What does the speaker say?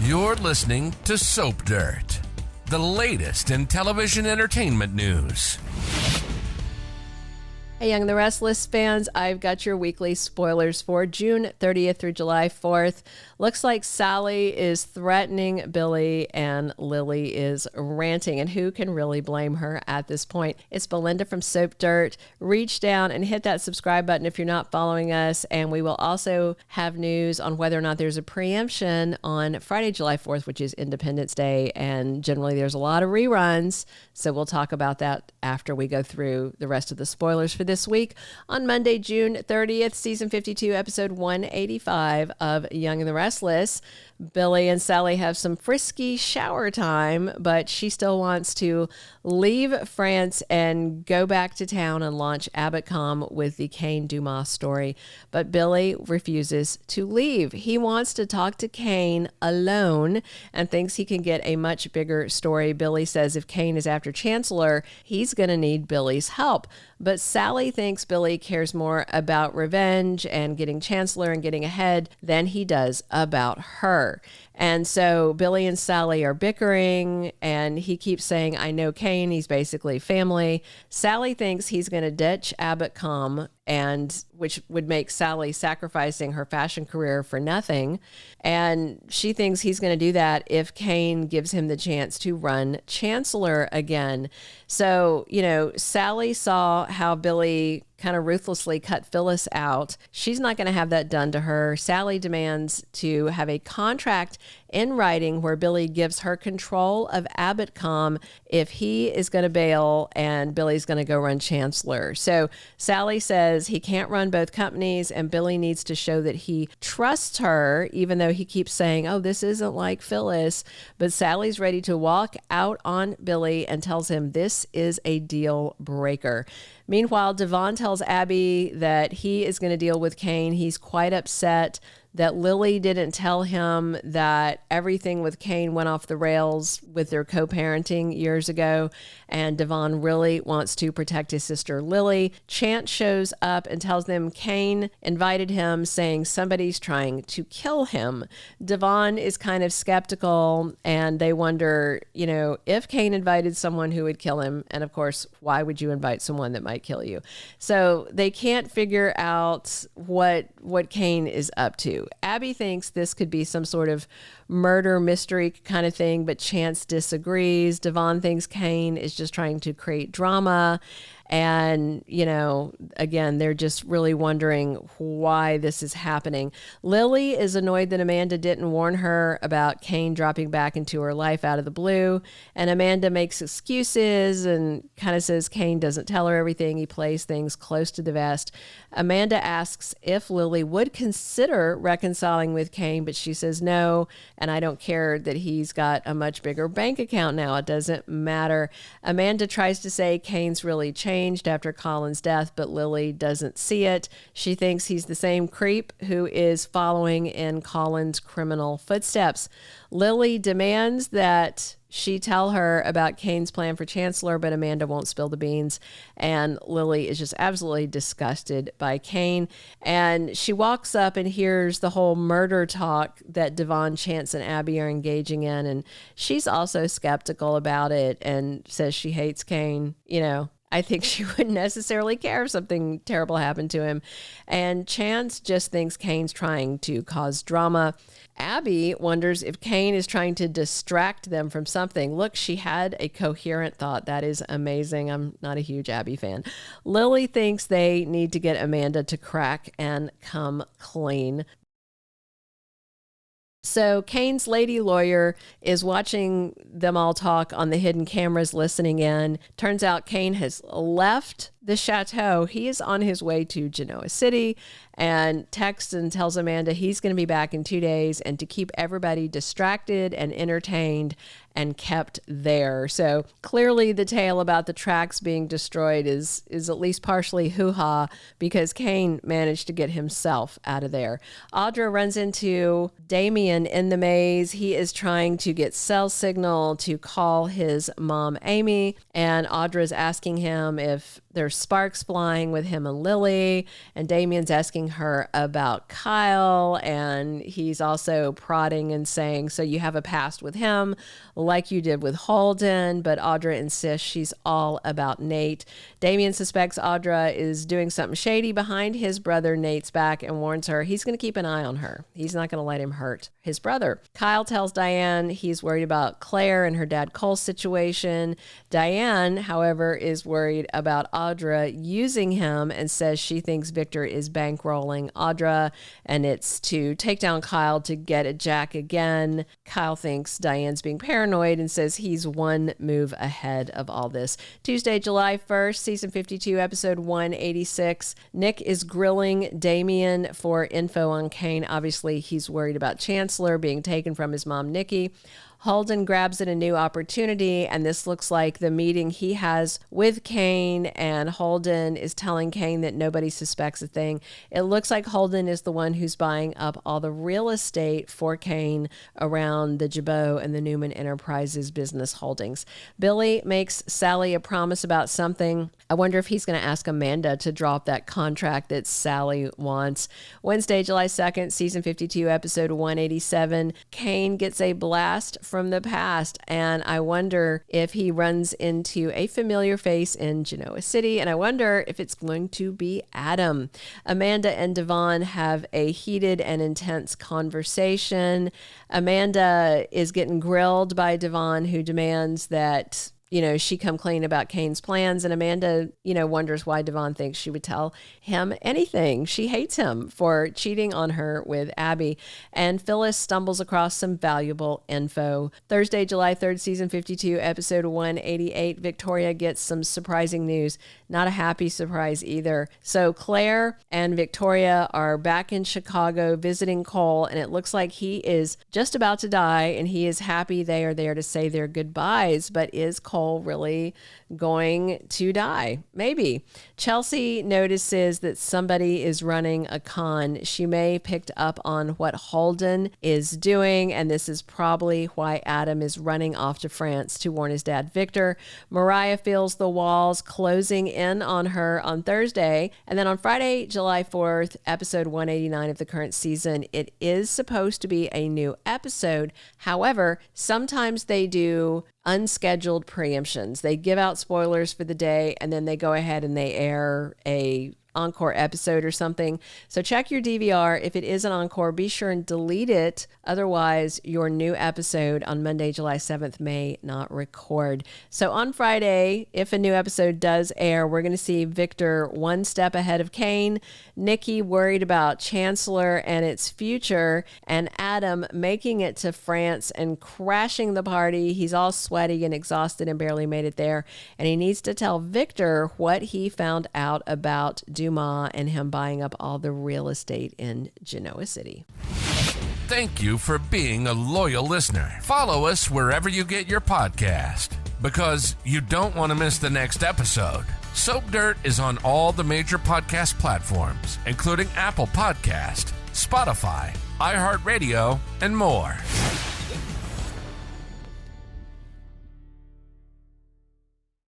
You're listening to Soap Dirt, the latest in television entertainment news. Hey, Young and the Restless fans, I've got your weekly spoilers for June 30th through July 4th. Looks like Sally is threatening Billy and Lily is ranting, and who can really blame her at this point? It's Belinda from Soap Dirt. Reach down and hit that subscribe button if you're not following us, and we will also have news on whether or not there's a preemption on Friday, July 4th, which is Independence Day, and generally there's a lot of reruns, so we'll talk about that after we go through the rest of the spoilers for this week. On Monday, June 30th, season 52, episode 185 of Young and the Restless, Billy and Sally have some frisky shower time, but she still wants to leave France and go back to town and launch Abbottcom with the Cane Dumas story. But Billy refuses to leave. He wants to talk to Cane alone and thinks he can get a much bigger story. Billy says if Cane is after Chancellor, he's going to need Billy's help. But Sally thinks Billy cares more about revenge and getting Chancellor and getting ahead than he does about her. And so Billy and Sally are bickering, and he keeps saying, I know Cane, he's basically family. Sally thinks he's going to ditch Abbottcom, and which would make Sally sacrificing her fashion career for nothing. And she thinks he's going to do that if Cane gives him the chance to run Chancellor again. So, Sally saw how Billy kind of ruthlessly cut Phyllis out. She's not going to have that done to her. Sally demands to have a contract in writing where Billy gives her control of Abbottcom if he is going to bail and Billy's going to go run Chancellor. So Sally says he can't run both companies and Billy needs to show that he trusts her, even though he keeps saying, oh, this isn't like Phyllis. But Sally's ready to walk out on Billy and tells him this is a deal breaker. Meanwhile, Devon tells Abby that he is going to deal with Cane. He's quite upset that Lily didn't tell him that everything with Cane went off the rails with their co-parenting years ago, and Devon really wants to protect his sister Lily. Chance shows up and tells them Cane invited him, saying somebody's trying to kill him. Devon is kind of skeptical, and they wonder, if Cane invited someone who would kill him, and of course, why would you invite someone that might kill you? So they can't figure out what Cane is up to. Abby thinks this could be some sort of murder mystery kind of thing, but Chance disagrees. Devon thinks Cane is just trying to create drama. And, again, they're just really wondering why this is happening. Lily is annoyed that Amanda didn't warn her about Cane dropping back into her life out of the blue. And Amanda makes excuses and kind of says Cane doesn't tell her everything. He plays things close to the vest. Amanda asks if Lily would consider reconciling with Cane, but she says no. And I don't care that he's got a much bigger bank account now. It doesn't matter. Amanda tries to say Cane's really changed after Colin's death, but Lily doesn't see it. She thinks he's the same creep who is following in Colin's criminal footsteps. Lily demands that she tell her about Cane's plan for Chancellor, but Amanda won't spill the beans. And Lily is just absolutely disgusted by Cane. And she walks up and hears the whole murder talk that Devon, Chance, and Abby are engaging in. And she's also skeptical about it and says she hates Cane. I think she wouldn't necessarily care if something terrible happened to him. And Chance just thinks Cane's trying to cause drama. Abby wonders if Cane is trying to distract them from something. Look, she had a coherent thought. That is amazing. I'm not a huge Abby fan. Lily thinks they need to get Amanda to crack and come clean. So Cane's lady lawyer is watching them all talk on the hidden cameras, listening in. Turns out Cane has left the chateau. He is on his way to Genoa City and texts and tells Amanda he's going to be back in 2 days and to keep everybody distracted and entertained and kept there. So clearly the tale about the tracks being destroyed is at least partially hoo-ha because Cane managed to get himself out of there. Audra runs into Damien in the maze. He is trying to get cell signal to call his mom, Amy, and Audra's asking him if there's sparks flying with him and Lily, and Damien's asking asking her about Kyle, and he's also prodding and saying, so you have a past with him like you did with Holden, but Audra insists she's all about Nate. Damien suspects Audra is doing something shady behind his brother Nate's back and warns her he's going to keep an eye on her. He's not going to let him hurt his brother. Kyle tells Diane he's worried about Claire and her dad Cole's situation. Diane, however, is worried about Audra using him and says she thinks Victor is bankrolling Audra, and it's to take down Kyle to get at Jack again. Kyle thinks Diane's being paranoid and says he's one move ahead of all this. Tuesday, July 1st, season 52, episode 186. Nick is grilling Damien for info on Cane. Obviously, he's worried about Chancellor being taken from his mom, Nikki. Holden grabs at a new opportunity, and this looks like the meeting he has with Cane, and Holden is telling Cane that nobody suspects a thing. It looks like Holden is the one who's buying up all the real estate for Cane around the Jabot and the Newman Enterprises business holdings. Billy makes Sally a promise about something. I wonder if he's going to ask Amanda to drop that contract that Sally wants. Wednesday, July 2nd, season 52, episode 187. Cane gets a blast from the past, and I wonder if he runs into a familiar face in Genoa City, and I wonder if it's going to be Adam. Amanda and Devon have a heated and intense conversation. Amanda is getting grilled by Devon, who demands that she come clean about Cane's plans. And Amanda, wonders why Devon thinks she would tell him anything. She hates him for cheating on her with Abby. And Phyllis stumbles across some valuable info. Thursday, July 3rd, season 52, episode 188. Victoria gets some surprising news. Not a happy surprise either. So Claire and Victoria are back in Chicago visiting Cole, and it looks like he is just about to die, and he is happy they are there to say their goodbyes. But is Cole really going to die? Maybe. Chelsea notices that somebody is running a con. She may have picked up on what Holden is doing, and this is probably why Adam is running off to France to warn his dad, Victor. Mariah feels the walls closing in on her on Thursday, and then on Friday, July 4th, episode 189 of the current season, it is supposed to be a new episode. However, sometimes they do unscheduled preemptions. They give out spoilers for the day, and then they go ahead and they air a encore episode or something. So check your DVR. If it is an encore, be sure and delete it. Otherwise, your new episode on Monday, July 7th may not record. So on Friday, if a new episode does air, we're going to see Victor one step ahead of Cane, Nikki worried about Chancellor and its future, and Adam making it to France and crashing the party. He's all sweaty and exhausted and barely made it there. And he needs to tell Victor what he found out about Dumas and him buying up all the real estate in Genoa City. Thank you for being a loyal listener. Follow us wherever you get your podcast, because you don't want to miss the next episode. Soap Dirt is on all the major podcast platforms, including Apple Podcast, Spotify, iHeartRadio, and more.